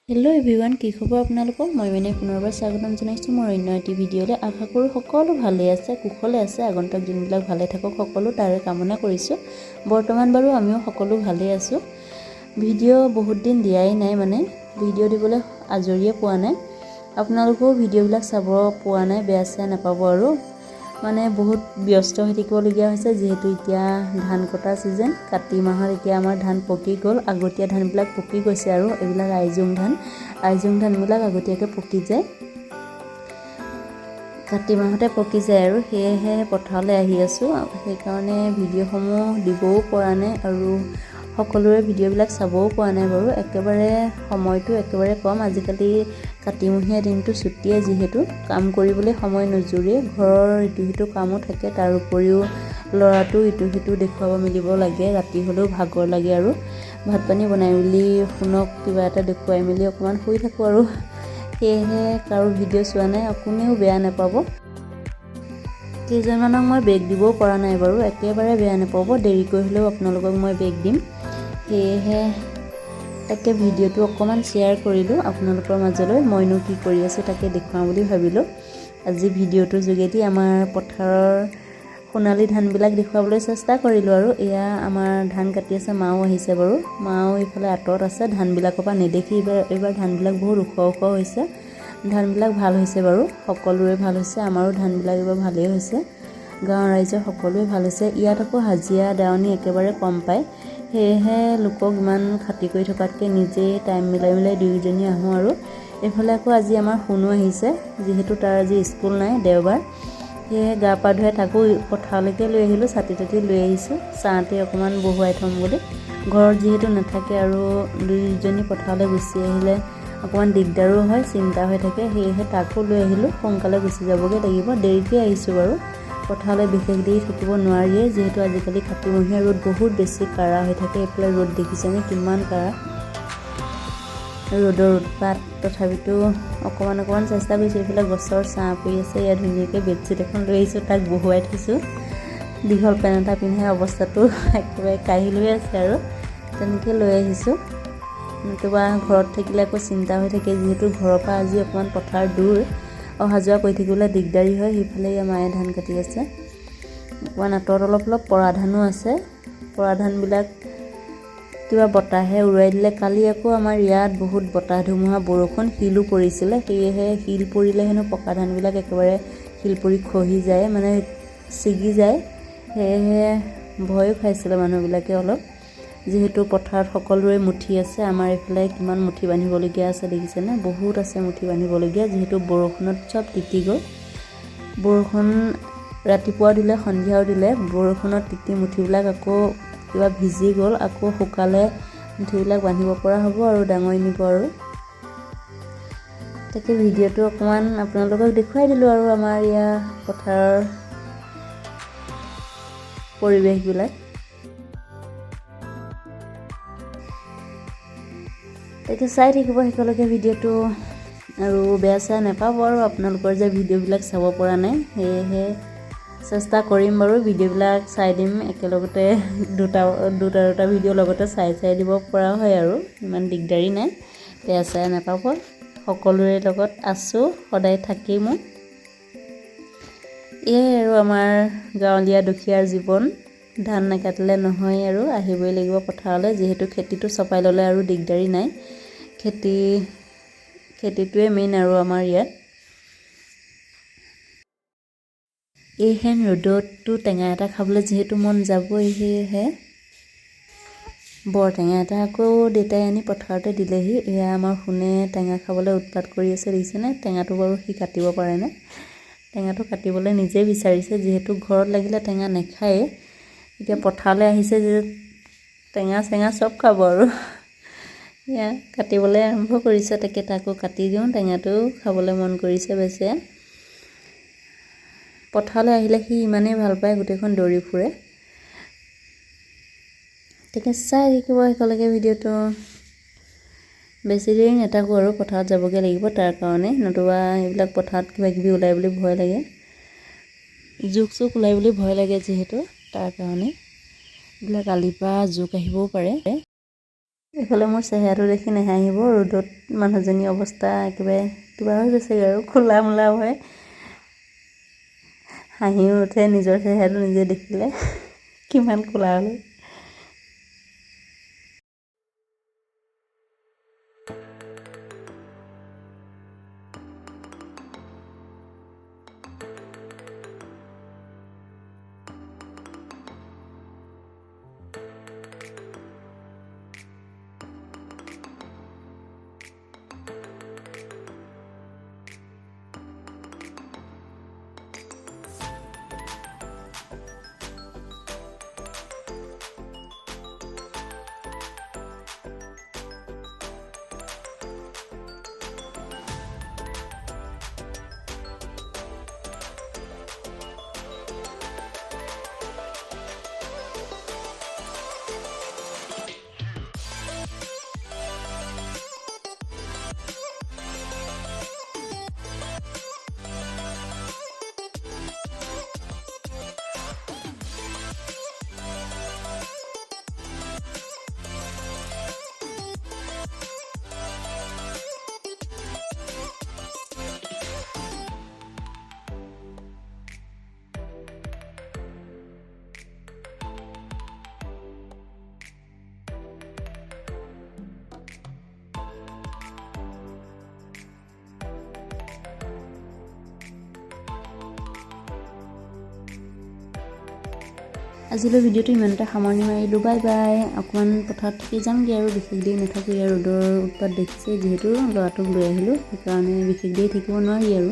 Hello' everyone, কি খবৰ আপোনালোকৰ? মই মানে পুনৰবাৰ স্বাগতম জনাইছোঁ মোৰ অন্য এটি ভিডিঅ'লৈ। আশা কৰোঁ সকলো ভালে আছে, কুশলে আছে। আগন্তুক দিনবিলাক ভালে থাকক সকলো, তাৰে কামনা কৰিছোঁ। বৰ্তমান বাৰু আমিও সকলো ভালেই আছোঁ। ভিডিঅ' বহুত দিন দিয়াই নাই, মানে ভিডিঅ' দিবলৈ আজৰিয়ে পোৱা নাই। আপোনালোকেও ভিডিঅ'বিলাক চাব পোৱা নাই, বেয়া চেয়া নাপাব আৰু। মানে বহুত ব্যস্ত হৈ থাকিবলগীয়া হৈছে, যিহেতু এতিয়া ধান কটা ছিজন। কাতি মাহত এতিয়া আমাৰ ধান পকি গ'ল, আগতীয়া ধানবিলাক পকি গৈছে আৰু এইবিলাক আইজোং ধানবিলাক আগতীয়াকৈ পকি যায়, কাতি মাহতে পকি যায় আৰু সেয়েহে পথাৰলৈ আহি আছোঁ। সেইকাৰণে ভিডিঅ'সমূহ দিবও পৰা নাই আৰু সকলোৰে ভিডিঅ'বিলাক চাবও পৰা নাই বাৰু। একেবাৰে সময়টো একেবাৰে কম। আজিকালি কাতিমহীয়া দিনটো ছুটিয়ে, যিহেতু কাম কৰিবলৈ সময় নোজোৰে। ঘৰৰ ইটো সিটো কামো থাকে, তাৰ উপৰিও ল'ৰাটো ইটো সিটো দেখুৱাব মেলিব লাগে। ৰাতি হ'লেও ভাগৰ লাগে আৰু ভাত পানী বনাই মেলি শুনক, কিবা এটা দেখুৱাই মেলি অকণমান শুই থাকোঁ আৰু। সেয়েহে কাৰো ভিডিঅ' চোৱা নাই, কোনেও বেয়া নাপাব। কেইজনমানক মই বেগ দিবও পৰা নাই বাৰু, একেবাৰে বেয়া নাপাব। দেৰিকৈ হ'লেও আপোনালোকক মই বেগ দিম। সেয়েহে তাকে ভিডিঅ'টো অকণমান শ্বেয়াৰ কৰিলোঁ আপোনালোকৰ মাজলৈ। মইনো কি কৰি আছোঁ তাকে দেখুৱাওঁ বুলি ভাবিলোঁ। আজি ভিডিঅ'টোৰ যোগেদি আমাৰ পথাৰৰ সোণালী ধানবিলাক দেখুৱাবলৈ চেষ্টা কৰিলোঁ আৰু। এয়া আমাৰ ধান কাটি আছে, মাও আহিছে বাৰু। মাও এইফালে আঁতৰত আছে, ধানবিলাকৰ পৰা নেদেখি এইবাৰ ধানবিলাক বহুত ওখ ওখ হৈছে। ধানবিলাক ভাল হৈছে বাৰু, সকলোৰে ভাল হৈছে। আমাৰো ধানবিলাক এইবাৰ ভালেই হৈছে, গাঁৱৰ ৰাইজৰ সকলোৱে ভাল হৈছে। ইয়াত আকৌ হাজিৰা দাৱনি একেবাৰে কম পায়, সেয়েহে লোকক ইমান খাতি কৰি থকাতকৈ নিজেই টাইম মিলাই দুয়োজনী আহোঁ আৰু। এইফালে আকৌ আজি আমাৰ শুনো আহিছে, যিহেতু তাৰ আজি স্কুল নাই, দেওবাৰ। সেয়েহে গা পা ধুৱাই তাকো পথাৰলৈকে লৈ আহিলোঁ, ছাতি তাতি লৈ আহিছোঁ, ছাঁতে অকণমান বহুৱাই থ'ম বুলি। ঘৰত যিহেতু নাথাকে আৰু দুয়োজনী পথাৰলৈ গুচি আহিলে অকণমান দিগদাৰো হয়, চিন্তা হৈ থাকে। সেয়েহে তাকো লৈ আহিলোঁ, সোনকালে গুচি যাবগৈ লাগিব। দেৰিকৈ আহিছোঁ বাৰু, পথাৰলৈ বিশেষ দেৰি থাকিব নোৱাৰিয়ে, যিহেতু আজিকালি কাতিমহীয়া ৰ'দ বহুত বেছি কাঢ়া হৈ থাকে। এইফালে ৰ'দ দেখিছেনে কিমান কাঢ়া, ৰ'দৰ উৎপাত। তথাপিতো অকণমান চেষ্টা কৰিছোঁ। এইফালে গছৰ ছাঁ পৰি আছে, ইয়াত ধুনীয়াকৈ বেডশ্বীট এখন লৈ আহিছোঁ, তাক বহুৱাই থৈছোঁ। দীঘল পেণ্ট এটা পিন্ধাৰ অৱস্থাটো একেবাৰে কাঢ়ি লৈ আছে আৰু, তেনেকৈ লৈ আহিছোঁ। নতুবা ঘৰত থাকিলে আকৌ চিন্তা হৈ থাকে, যিহেতু ঘৰৰ পৰা আজি অকণমান পথাৰ দূৰ, অহা যোৱা কৰি থাকিবলৈ দিগদাৰী হয়। সিফালে মায়ে ধান কাটি আছে, অকণমান আঁতৰত অলপ পৰা ধানো আছে। পৰা ধানবিলাক কিবা বতাহে উৰুৱাই দিলে। কালি আকৌ আমাৰ ইয়াত বহুত বতাহ ধুমুহা বৰষুণ, শিলো পৰিছিলে। সেয়েহে শিল পৰিলে হেনো পকা ধানবিলাক একেবাৰে শিল পৰি খহি যায়, মানে ছিগি যায়। সেয়েহে ভয়ো খাইছিলে মানুহবিলাকে অলপ, যিহেতু পথাৰত সকলোৰে মুঠি আছে। আমাৰ এইফালে কিমান মুঠি বান্ধিবলগীয়া আছে দেখিছেনে, বহুত আছে মুঠি বান্ধিবলগীয়া, যিহেতু বৰষুণত চব তিতি গ'ল। বৰষুণ ৰাতিপুৱা দিলে, সন্ধিয়াও দিলে। বৰষুণত তিতি মুঠিবিলাক আকৌ কিবা ভিজি গ'ল, আকৌ শুকালে মুঠিবিলাক বান্ধিব পৰা হ'ব আৰু ডাঙৰি নিব আৰু। তাকে ভিডিঅ'টো অকণমান আপোনালোকক দেখুৱাই দিলোঁ আৰু আমাৰ ইয়াৰ পথাৰৰ পৰিৱেশবিলাক। তাকে চাই থাকিব শেষলৈকে ভিডিঅ'টো, আৰু বেয়া চেয়া নাপাব আৰু আপোনালোকৰ যে ভিডিঅ'বিলাক চাব পৰা নাই। সেয়েহে চেষ্টা কৰিম বাৰু, ভিডিঅ'বিলাক চাই দিম একেলগতে, দুটা ভিডিঅ'ৰ লগতে চাই দিব পৰা হয় আৰু, ইমান দিগদাৰী নাই। বেয়া চেয়া নাপাব, সকলোৰে লগত আছোঁ, সদায় থাকিমো। এয়াই আৰু আমাৰ গাঁৱলীয়া দুখীয়াৰ জীৱন। ধান নাকাটিলে নহয় আৰু, আহিবই লাগিব পথাৰলৈ, যিহেতু খেতিটো চপাই ল'লে আৰু দিগদাৰী নাই। খেতিটোৱে মেইন আৰু আমাৰ ইয়াত। এইহেন ৰ'দততো টেঙা এটা খাবলৈ যিহেতু মন যাবই, সেয়েহে বৰটেঙা এটা আকৌ দেউতাই আনি পথাৰতে দিলেহি। এয়া আমাৰ শুনে টেঙা খাবলৈ উৎপাত কৰি আছে, দেখিছেনে। টেঙাটো বাৰু সি কাটিব পাৰেনে, টেঙাটো কাটিবলৈ নিজেই বিচাৰিছে, যিহেতু ঘৰত লাগিলে টেঙা নাখায়েই। এতিয়া পথাৰলৈ আহিছে যে টেঙা চেঙা চব খাব আৰু। এয়া কাটিবলৈ আৰম্ভ কৰিছে, তাকে তাকো কাটি দিওঁ, টেঙাটো খাবলৈ মন কৰিছে বেচেৰা। পথাৰলৈ আহিলে সি ইমানেই ভাল পায়, গোটেইখন দৌৰি ফুৰে। তাকে চাই থাকিব শেষলৈকে ভিডিঅ'টো। বেছি দেৰি নাথাকোঁ আৰু, পথাৰত যাবগৈ লাগিব তাৰ কাৰণে, নতুবা এইবিলাক পথাৰত কিবা কিবি ওলাই বুলি ভয় লাগে, জোক চোক ওলাই বুলি ভয় লাগে, যিহেতু তাৰ কাৰণে এইবিলাক আলিৰ পৰা জোক আহিবও পাৰে। এইফালে মোৰ চেহেৰাটো দেখি নাহাঁহিব, ৰ'দত মানুহজনী অৱস্থা একেবাৰে কিবা হৈ গৈছেগৈ আৰু খোলা মোলা হয়। হাঁহিও উঠে নিজৰ চেহেৰাটো নিজে দেখিলে কিমান খোলা হ'লে। আজিলৈ ভিডিঅ'টো ইমানতে সামৰণি মাৰিলোঁ। Bye bye. অকণমান পথাৰত থাকি যামগৈ আৰু বিশেষ দেৰি নাথাকোঁ। ৰ'দৰ উৎপাত দেখিছে যিহেতু ল'ৰাটোক লৈ আহিলোঁ, সেইকাৰণে বিশেষ দেৰি থাকিব নোৱাৰি আৰু।